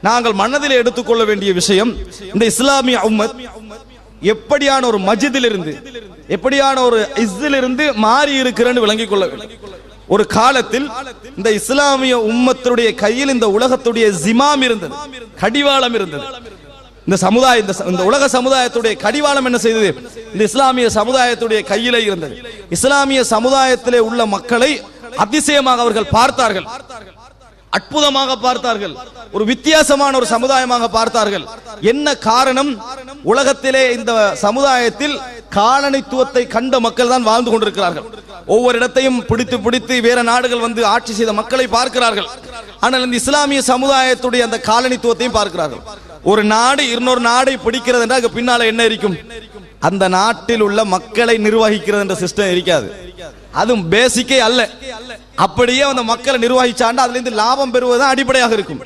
நாங்கள் மனதில் எடுத்துக்கொள்ள வேண்டிய விஷயம், இந்த இஸ்லாமிய உம்மத் எப்படியான ஒரு மஜிதிலிருந்து, எப்படியான ஒரு இஸ்ஸிலிருந்து மாறி இருக்கிறேன்னு விளங்கிக் கொள்ள வேண்டும். ஒரு காலத்தில் இந்த இஸ்லாமிய உம்மத்துடைய கையில் இந்த உலகத்துடைய ஜிமாம் இருந்தது, கடிவாளம் இருந்தது. இந்த சமுதாய இந்த உலக சமுதாயத்துடைய கடிவாளம் என்ன செய்தது? இந்த இஸ்லாமிய சமுதாயத்துடைய கையிலே இருந்தது. இஸ்லாமிய சமுதாயத்திலே உள்ள மக்களை அதிசயமாக அவர்கள் பார்த்தார்கள், அற்புதமாக பார்த்தார்கள், ஒரு வித்தியாசமான ஒரு சமுதாயமாக பார்த்தார்கள். என்ன காரணம்? உலகத்திலே இந்த சமுதாயத்தில் காலனித்துவத்தை கண்ட மக்கள் தான் வாழ்ந்து கொண்டிருக்கிறார்கள். ஒவ்வொரு இடத்தையும் பிடித்து பிடித்து வேற நாடுகள் வந்து ஆட்சி செய்த மக்களை பார்க்கிறார்கள். ஆனால் இந்த இஸ்லாமிய சமுதாயத்துடைய அந்த காலனித்துவத்தையும் பார்க்கிறார்கள். ஒரு நாடு இன்னொரு நாடை பிடிக்கிறது என்றால் பின்னால என்ன இருக்கும்? அந்த நாட்டில் உள்ள மக்களை நிர்வகிக்கிறது என்ற சிஸ்டம் இருக்காது. அதுவும் பேசிக்கே அல்ல. அப்படியே அந்த மக்களை நிர்வகிச்சாண்டா அதுல இருந்து லாபம் பெறுவதுதான் அடிப்படையாக இருக்கும்.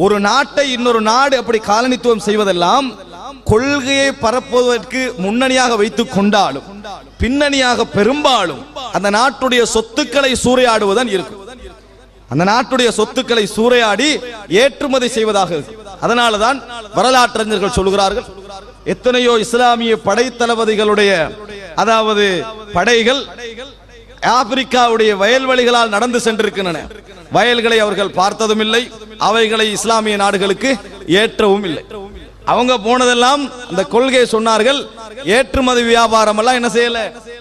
ஒரு நாட்டை இன்னொரு நாடு அப்படி காலனித்துவம் செய்வதெல்லாம் கொள்கையை பரப்புவதற்கு முன்னணியாக வைத்துக் கொண்டாலும் பின்னணியாக பெரும்பாலும் அந்த நாட்டுடைய சொத்துக்களை சூறையாடுவதுதான் இருக்கும். அந்த நாட்டுடைய சொத்துக்களை சூறையாடி ஏற்றுமதி செய்வதாக இருக்கும். அதனாலதான் வரலாற்றறிஞர்கள் சொல்கிறார்கள், எத்தனையோ இஸ்லாமிய படை தளபதிகளுடைய அதாவது படைகள் ஆப்பிரிக்காவுடைய வயல்வெளிகளால் நடந்து சென்றிருக்கின்றன. வயல்களை அவர்கள் பார்த்ததும் இல்லை, அவைகளை இஸ்லாமிய நாடுகளுக்கு ஏற்றவும் இல்லை. அவங்க போனதெல்லாம் அந்த கொள்கையை சொன்னார்கள். ஏற்றுமதி வியாபாரம் எல்லாம் என்ன செய்யல,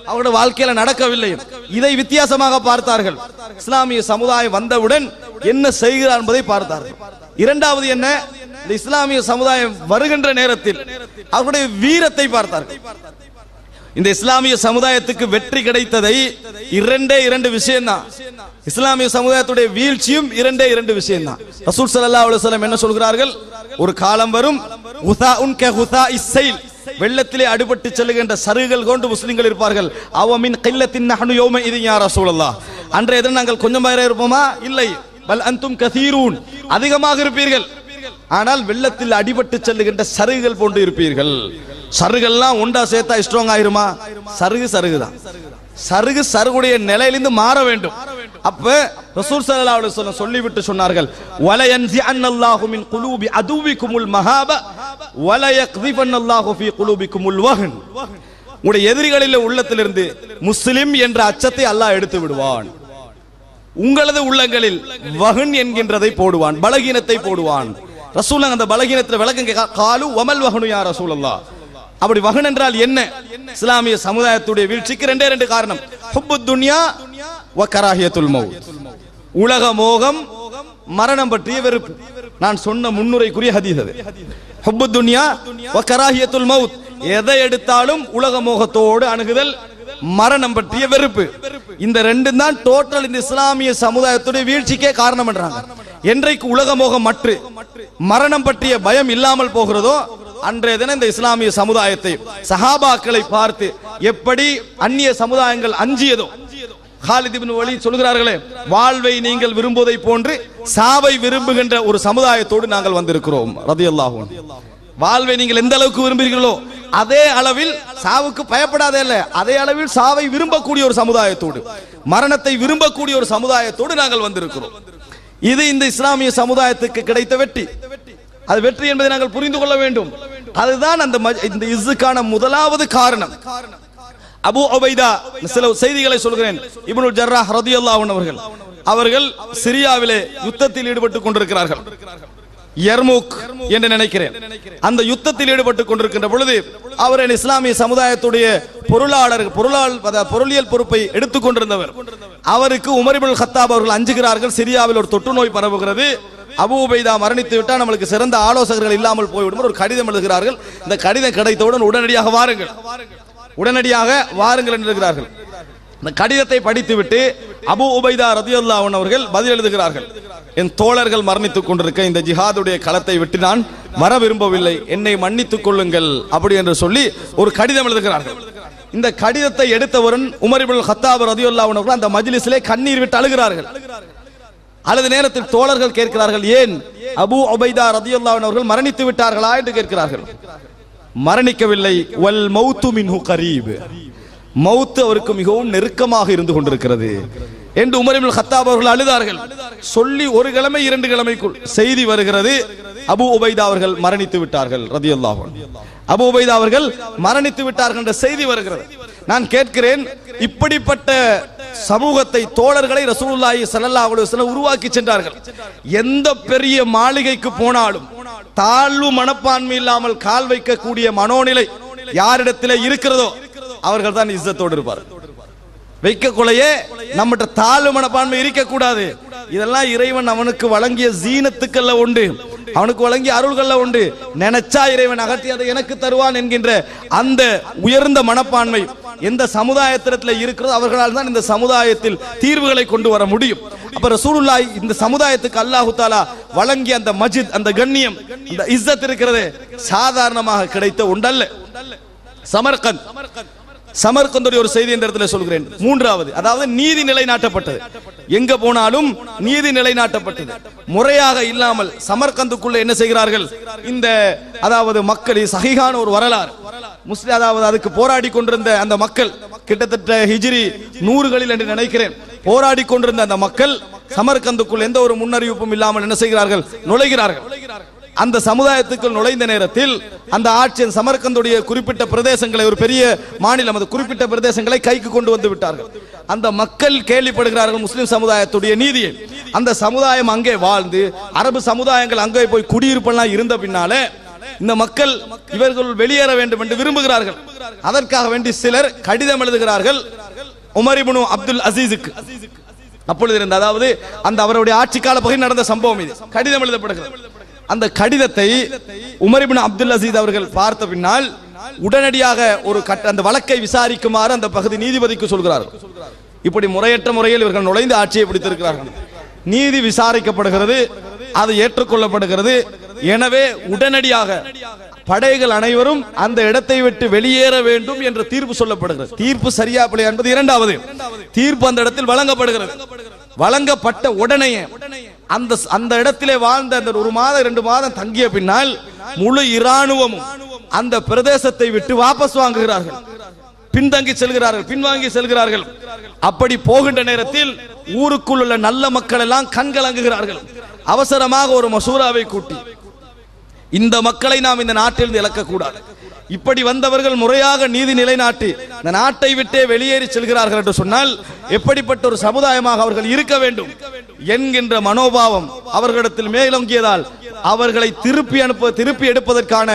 அவருடைய வாழ்க்கையில நடக்கவில்லை. இதை வித்தியாசமாக பார்த்தார்கள். இஸ்லாமிய சமுதாயம் வந்தவுடன் என்ன செய்கிறார் என்பதை பார்த்தார்கள். இரண்டாவது என்ன, இந்த இஸ்லாமிய சமுதாயம் வருகின்ற நேரத்தில் அவருடைய வீரத்தை பார்த்தார்கள். இந்த இஸ்லாமிய சமுதாயத்துக்கு வெற்றி கிடைத்ததை இரண்டு விஷயம் தான். இஸ்லாமிய சமுதாயத்துடைய வீழ்ச்சியும் இரண்டு விஷயம் தான். ரசூல் ஸல்லல்லாஹு அலைஹி வஸல்லம் என்ன சொல்கிறார்கள்? ஒரு காலம் வரும், உஸாஉன் கஹுஸாஇஸ் ஸைல், வெள்ளத்திலே அடிபட்டு செல்லுகின்ற சருகுகள் கொண்டு முஸ்லிம்கள் இருப்பார்கள். அவமின் கில்லத்தின் நஹ்னு யௌம இதின் யா ரசூலல்லாஹ், அன்றைய தினம் நாங்கள் கொஞ்சம் பேரே இருப்போமா? இல்லை, பல் அன்தும் கஸீரூன், அதிகமாக இருப்பீர்கள். ஆனால் வெள்ளத்தில் அடிபட்டு செல்லுகின்ற சருகுகள் போன்று இருப்பீர்கள். சருகெல்லாம் ஒன்றா சேர்த்தா ஸ்ட்ராங் ஆயிருமா? சருகுதான். சருகுடைய நிலையிலிருந்து மாற வேண்டும். அப்ப ரசூல் ஸல்லல்லாஹு அலைஹி வஸல்லம் சொல்லிவிட்டு சொன்னார்கள், வல யன்ஸிஅன்னல்லாஹு மின் குலூபி அதுவிக்குமுல் மஹாப வல யக்ஸிஃபன்னல்லாஹு ஃபீ குலூபிக்குமுல் வஹன், உங்களுடைய எதிரிகளில் உள்ளத்திலிருந்து முஸ்லிம் என்ற அச்சத்தை அல்லாஹ் எடுத்து விடுவான். உங்களது உள்ளங்களில் வஹன் என்கின்றதை போடுவான், பலகீனத்தை போடுவான். ரசூலுல்லாஹ் அந்த பலகீனத்தில் விளக்கம் காலு வமல் வஹனு யா ரசூலல்லாஹ், அப்படி வஹன் என்றால் என்ன? இஸ்லாமிய சமுதாயத்துடைய வீழ்ச்சிக்கு ரெண்டே காரணம், ஹுப்புத் துன்யா வ கராஹியத்துல் மௌத், உலக மோகம், மரணம் பற்றிய வெறுப்பு. நான் சொன்ன முன்னுரைக்குரிய ஹதீஸ் அது. ஹுப்புத் துன்யா வ கராஹியத்துல் மௌத், எதை எடுத்தாலும் உலக மோகத்தோடு அணுகுதல், மரணம் பற்றிய வெறுப்பு. இந்த ரெண்டும் தான் டோட்டல் இந்த இஸ்லாமிய சமுதாயத்துடைய வீழ்ச்சிக்கே காரணம் என்றாங்க. என்றைக்கு உலக மோகம் மற்ற மரணம் பற்றிய பயம் இல்லாமல் போகிறதோ அன்றைய தினம் இந்த இஸ்லாமிய சமுதாயத்தை சஹாபாக்களை பார்த்து எப்படி அந்நிய சமுதாயங்கள் அஞ்சியதோ, காலித் இப்னு வலீத் சொல்கிறார்களே, வாழ்வை நீங்கள் விரும்புவதை போன்று சாவை விரும்புகின்ற ஒரு சமுதாயத்தோடு நாங்கள் வந்திருக்கிறோம் ரலியல்லாஹு அன்ஹு. வாழ்வை நீங்கள் எந்த அளவுக்கு விரும்புகிறீர்களோ அதே அளவில் சாவுக்கு பயப்படாதே இல்ல, அதே அளவில் சாவை விரும்பக்கூடிய ஒரு சமுதாயத்தோடு, மரணத்தை விரும்பக்கூடிய ஒரு சமுதாயத்தோடு நாங்கள் வந்திருக்கிறோம். இது இந்த இஸ்லாமிய சமுதாயத்துக்கு கிடைத்த வெற்றி. அது வெற்றி என்பதை நாங்கள் புரிந்து கொள்ள வேண்டும். அதுதான் இந்த இஸ்ஸுக்கான முதலாவது காரணம். அபூ உபைதா, சில செய்திகளை சொல்கிறேன். இப்னுல் ஜர்ராஹ் ரலியல்லாஹு அன்ஹு அவர்கள் சிரியாவிலே யுத்தத்தில் ஈடுபட்டுக் கொண்டிருக்கிறார்கள். யர்முக் என்று நினைக்கிறேன். அந்த யுத்தத்தில் ஈடுபட்டுக் கொண்டிருக்கின்ற பொழுது அவர் இஸ்லாமிய சமுதாயத்துடைய பொருளியல் பொறுப்பை எடுத்துக் கொண்டிருந்தவர். அவருக்கு உமர் இப்னுல் கத்தாப் அவர்கள் அஞ்சுகிறார்கள், சிரியாவில் ஒரு தொற்று நோய் பரவுகிறது, அபூ உபைதா மரணித்து விட்டால் நம்மளுக்கு சிறந்த ஆலோசகர்கள் இல்லாமல் போய்விடும். ஒரு கடிதம் எழுதுகிறார்கள். இந்த கடிதம் கிடைத்தவுடன் உடனடியாக வாருங்கள் என்று இந்த கடிதத்தை படித்துவிட்டு அபூ உபைதா ரலியல்லாஹு அன்ஹு அவர்கள் பதில் எழுதுகிறார்கள், என் தோழர்கள் மரணித்துக் கொண்டிருக்க இந்த ஜிஹாதுடைய களத்தை விட்டு நான் வர விரும்பவில்லை, என்னை மன்னித்துக் கொள்ளுங்கள் அப்படி என்று சொல்லி ஒரு கடிதம் எழுதுகிறார்கள். இந்த கடிதத்தை எடுத்தவரும் உமர் இப்னுல் கத்தாப் ரலியல்லாஹு அன்ஹு அந்த மஜ்லிஸிலே கண்ணீர் விட்டு அழுகிறார்கள். அல்லது நேரத்தில் தோழர்கள் கேட்கிறார்கள், ஏன் அபூ உபைதா ரலியல்லாஹு அன்ஹு அவர்கள் மரணித்து விட்டார்களா என்று கேட்கிறார்கள். மரணிக்கவில்லை, வல் மௌத்து மின்ஹு கரீப், மௌத் அவருக்கு மிகவும் நெருக்கமாக இருந்து கொண்டிருக்கிறது என்று உமர் இப்னுல் கத்தாப் அவர்கள் அழுதார்கள். சொல்லி ஒரு கிழமை 2 கிழமைக்குள் செய்தி வருகிறது, அபூ உபைதா அவர்கள் மரணித்து விட்டார்கள் ரலியல்லாஹு அன்ஹு. அபூ உபைதா அவர்கள் மரணித்து விட்டார்கள் என்ற செய்தி வருகிறது. நான் கேட்கிறேன், இப்படிப்பட்ட சமூகத்தை, தோழர்களை ரசூலுல்லாஹி ஸல்லல்லாஹு அலைஹி வஸல்லம் உருவாக்கி சென்றார்கள். எந்த பெரிய மாளிகைக்கு போனாலும் தாழ்வு மனப்பான்மை இல்லாமல் கால் வைக்கக்கூடிய மனோநிலை யாரிடத்திலே இருக்கிறதோ அவர்கள் தான் இஸ்ஸத்தோடு இருப்பார். வைக்க கொலையே நம்மகிட்ட தாழ்வு மனப்பான்மை இருக்கக்கூடாது. இதெல்லாம் இறைவன் அவனுக்கு வழங்கிய ஜீனத்துக்கல்ல உண்டு, அவனுக்கு வழங்கிய அருள்கள்ல உண்டு. நினைச்சா இறைவன் அகற்றி அதை எனக்கு தருவான் என்கின்ற அந்த உயர்ந்த மனப்பான்மை எந்த சமுதாயத்திலே இருக்கிறதோ அவர்களால் தான் இந்த சமுதாயத்தில் தீர்வுகளை கொண்டு வர முடியும். அப்ப ரசூலுல்லாஹி இந்த சமுதாயத்துக்கு அல்லாஹு தஆலா வழங்கிய அந்த மஜித், அந்த கண்ணியம், அந்த இஸ்ஸத் இருக்கிறது சாதாரணமாக கிடைத்த ஒன்றல்ல. சமர்கந்துடைய ஒரு செய்தி இந்த இடத்துல சொல்கிறேன். மூன்றாவது, அதாவது நீதி நிலைநாட்டப்பட்டது. எங்க போனாலும் நீதி நிலைநாட்டப்பட்டது. முறையாக இல்லாமல் சமர்கந்துக்குள்ள என்ன செய்கிறார்கள், இந்த அதாவது மக்கள், சஹீஹான ஒரு வரலாறு, முஸ்லிம் அதாவது அதுக்கு போராடி கொண்டிருந்த அந்த மக்கள், கிட்டத்தட்ட ஹிஜ்ரி 100களில் என்று நினைக்கிறேன், போராடி கொண்டிருந்த அந்த மக்கள் சமர்கந்துக்குள் எந்த ஒரு முன்னறிவிப்பும் இல்லாமல் என்ன செய்கிறார்கள், நுழைகிறார்கள். அந்த சமுதாயத்துக்குள் நுழைந்த நேரத்தில் அந்த ஆட்சியின் சமர்கந்துடைய குறிப்பிட்ட பிரதேசங்களை, ஒரு பெரிய மாநிலம், அது குறிப்பிட்ட பிரதேசங்களை கைக்கு கொண்டு வந்து விட்டார்கள். அந்த மக்கள் கேள்விப்படுகிறார்கள் முஸ்லிம் சமுதாயத்துடைய நீதியை. அந்த சமுதாயம் அங்கே வாழ்ந்து அரபு சமுதாயங்கள் அங்கே போய் குடியிருப்பெல்லாம் இருந்த பின்னாலே இந்த மக்கள் இவர்கள் வெளியேற வேண்டும் என்று விரும்புகிறார்கள். அதற்காக வேண்டி சிலர் கடிதம் எழுதுகிறார்கள் உமர் இப்னு அப்துல் அசீஸுக்கு. அப்பொழுது இருந்த, அதாவது அந்த அவருடைய ஆட்சி கால பகுதியில் நடந்த சம்பவம் இது. கடிதம் எழுதப்படுகிறது. அந்த கடிதத்தை உமர் இப்னு அப்துல் அசீஸ் அவர்கள் பார்த்த பின்னால் உடனடியாக அந்த வழக்கை விசாரிக்குமாறு அந்த பகுதி நீதிபதிக்கு சொல்கிறார்கள். இப்படி முறையற்ற முறையில் இவர்கள் நுழைந்து ஆட்சியை பிடித்திருக்கிறார்கள். நீதி விசாரிக்கப்படுகிறது, அது ஏற்றுக்கொள்ளப்படுகிறது. எனவே உடனடியாக படைகள் அனைவரும் அந்த இடத்தை விட்டு வெளியேற வேண்டும் என்ற தீர்ப்பு சொல்லப்படுகிறது. தீர்ப்பு சரியா பிள்ளை என்பது இரண்டாவது. தீர்ப்பு அந்த இடத்தில் வழங்கப்படுகிறது. வழங்கப்பட்ட உடனே அந்த இடத்திலே வாழ்ந்த அந்த 1 மாதம் 2 மாதம் தங்கிய பின்னால் முழு இராணுவமும் அந்த பிரதேசத்தை விட்டு வாபஸ் வாங்குகிறார்கள், பின்தங்கி செல்கிறார்கள், பின்வாங்கி செல்கிறார்கள். அப்படி போகின்ற நேரத்தில் ஊருக்குள் உள்ள நல்ல மக்கள் எல்லாம் கண்கலங்குகிறார்கள். அவசரமாக ஒரு மசூராவை கூட்டி, இந்த மக்களை நாம் இந்த நாட்டிலிருந்து இழக்கக்கூடாது, இப்படி வந்தவர்கள் முறையாக நீதி நிலைநாட்டி இந்த நாட்டை விட்டே வெளியேறி செல்கிறார்கள் என்று சொன்னால் எப்படிப்பட்ட ஒரு சமுதாயமாக அவர்கள் இருக்க வேண்டும் என்கின்ற மனோபாவம் அவர்களிடத்தில் மேலோங்கியதால் அவர்களை திருப்பி எடுப்பதற்கான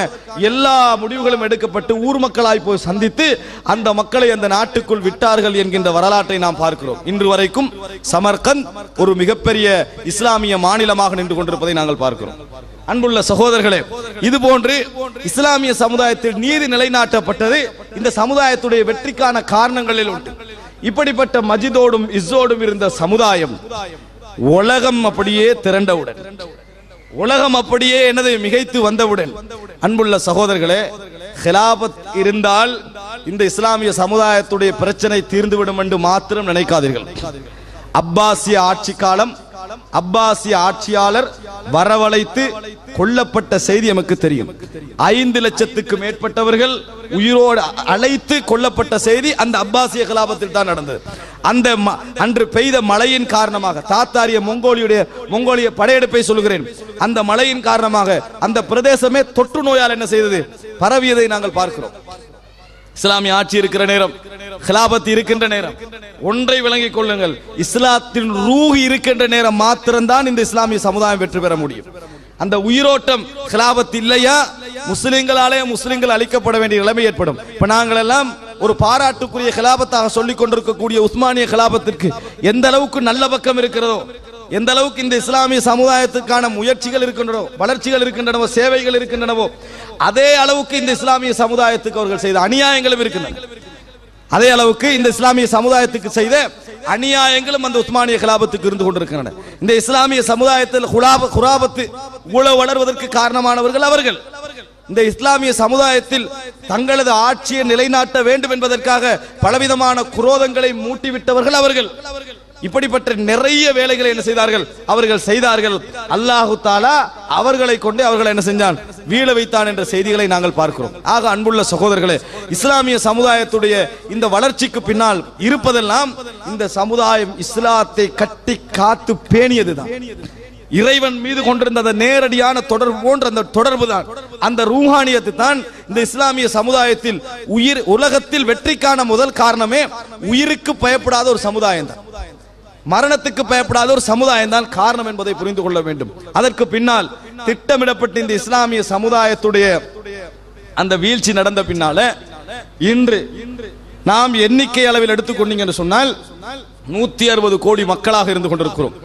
எல்லா முடிவுகளும் எடுக்கப்பட்டு ஊர் மக்களாய் போய் சந்தித்து அந்த மக்களை அந்த நாட்டுக்குள் விட்டார்கள் என்கின்ற வரலாற்றை நாம் பார்க்கிறோம். இன்று வரைக்கும் சமர்கந்த் ஒரு மிகப்பெரிய இஸ்லாமிய மாநிலமாக நின்று கொண்டிருப்பதை நாங்கள் பார்க்கிறோம். அன்புள்ள சகோதரர்களே, இது போன்று இஸ்லாமிய சமுதாயத்தில் நீதி நிலைநாட்டப்பட்டது இந்த சமுதாயத்துடைய வெற்றிக்கான காரணங்களில் உண்டு. இப்படிப்பட்ட மஜிதோடும் இஸ்ஸோடும் இருந்த சமுதாயம் உலகம் அப்படியே திரண்டவுடன், உலகம் அப்படியே எனது மிகைத்து வந்தவுடன், அன்புள்ள சகோதரர்களே, ஹிலாபத் இருந்தால் இந்த இஸ்லாமிய சமுதாயத்துடைய பிரச்சனை தீர்ந்துவிடும் என்று மாத்திரம் நினைக்காதீர்கள். அப்பாசிய ஆட்சி காலம், அப்பாசிய ஆட்சியாளர் வரவழைத்து கொல்லப்பட்ட செய்தி நமக்கு தெரியும். 5 லட்சத்துக்கு மேற்பட்டவர்கள் உயிரோடு அழைத்து கொல்லப்பட்ட செய்தி அந்த அப்பாசிய கலாபத்தில் தான் நடந்தது. அந்த அன்று பெய்த மழையின் காரணமாக, தாத்தாரிய மங்கோலிய படையெடுப்பை சொல்கிறேன், அந்த மழையின் காரணமாக அந்த பிரதேசமே தொற்று நோயால் என்ன செய்தது, பரவியதை நாங்கள் பார்க்கிறோம். இஸ்லாமிய ஆட்சி இருக்கிற நேரம், ஹிலாபத் இருக்கின்ற நேரம், ஒன்றை விளங்கிக் கொள்ளுங்கள், இஸ்லாத்தின் ரூஹ் இருக்கின்ற நேரம் மாத்திரம்தான் இந்த இஸ்லாமிய சமுதாயம் வெற்றி பெற முடியும். அந்த உயிரோட்டம் ஹிலாபத் இல்லையா முஸ்லிம்களாலே முஸ்லிம்கள் அழிக்கப்பட வேண்டிய நிலைமை ஏற்படும். இப்ப நாங்கள் எல்லாம் ஒரு பாராட்டுக்குரிய ஹிலாபத்தாக சொல்லிக் கொண்டிருக்கக்கூடிய உஸ்மானிய ஹிலாபத்திற்கு எந்த அளவுக்கு நல்ல பக்கம் இருக்கிறதோ, எந்த அளவுக்கு இந்த இஸ்லாமிய சமுதாயத்துக்கான முயற்சிகள் இருக்கின்றனோ, வளர்ச்சிகள் இருக்கின்றனவோ, சேவைகள் இருக்கின்றனவோ, அதே அளவுக்கு இந்த இஸ்லாமிய சமுதாயத்துக்கு அவர்கள் செய்த அநியாயங்களும் இருக்கின்றன. அதே அளவுக்கு இந்த இஸ்லாமிய சமுதாயத்துக்கு செய்த அநியாயங்களும் அந்த உஸ்மானிய ஹிலாபத்துக்கு இருந்து கொண்டிருக்கின்றன. இந்த இஸ்லாமிய சமுதாயத்தில் குராபத்து உளவு வளர்வதற்கு காரணமானவர்கள் அவர்கள். இந்த இஸ்லாமிய சமுதாயத்தில் தங்களது ஆட்சியை நிலைநாட்ட வேண்டும் என்பதற்காக பலவிதமான குரோதங்களை மூட்டிவிட்டவர்கள் அவர்கள். இப்படிப்பட்ட நிறைய வேலைகளை என்ன செய்தார்கள், அவர்கள் செய்தார்கள். அல்லாஹு தாலா அவர்களை கொண்டு அவர்களை என்ன செஞ்சான், வீழ வைத்தான் என்ற செய்திகளை நாங்கள் பார்க்கிறோம். ஆக அன்புள்ள சகோதரர்களே, இஸ்லாமிய சமுதாயத்துடைய இந்த வளர்ச்சிக்கு பின்னால் இருப்பதெல்லாம் இந்த சமுதாயம் இஸ்லாத்தை கட்டி காத்து பேணியதுதான். இறைவன் மீது கொண்டிருந்த அந்த நேரடியான தொடர்பு போன்ற அந்த தொடர்பு தான், அந்த ரூஹானியத்து தான் இந்த இஸ்லாமிய சமுதாயத்தில் உலகத்தில் வெற்றிக்கான முதல் காரணமே உயிருக்கு பயப்படாத ஒரு சமுதாயம் தான், மரணத்துக்கு பயப்படாத ஒரு சமுதாயம் தான் காரணம் என்பதை புரிந்து கொள்ள வேண்டும். அதற்கு பின்னால் திட்டமிடப்பட்ட இந்த இஸ்லாமிய சமுதாயத்துடைய அந்த வீழ்ச்சி நடந்த பின்னால இன்று நாம் எண்ணிக்கை அளவில் எடுத்துக்கொண்டீங்க என்று சொன்னால் 160 கோடி மக்களாக இருந்து கொண்டிருக்கிறோம்.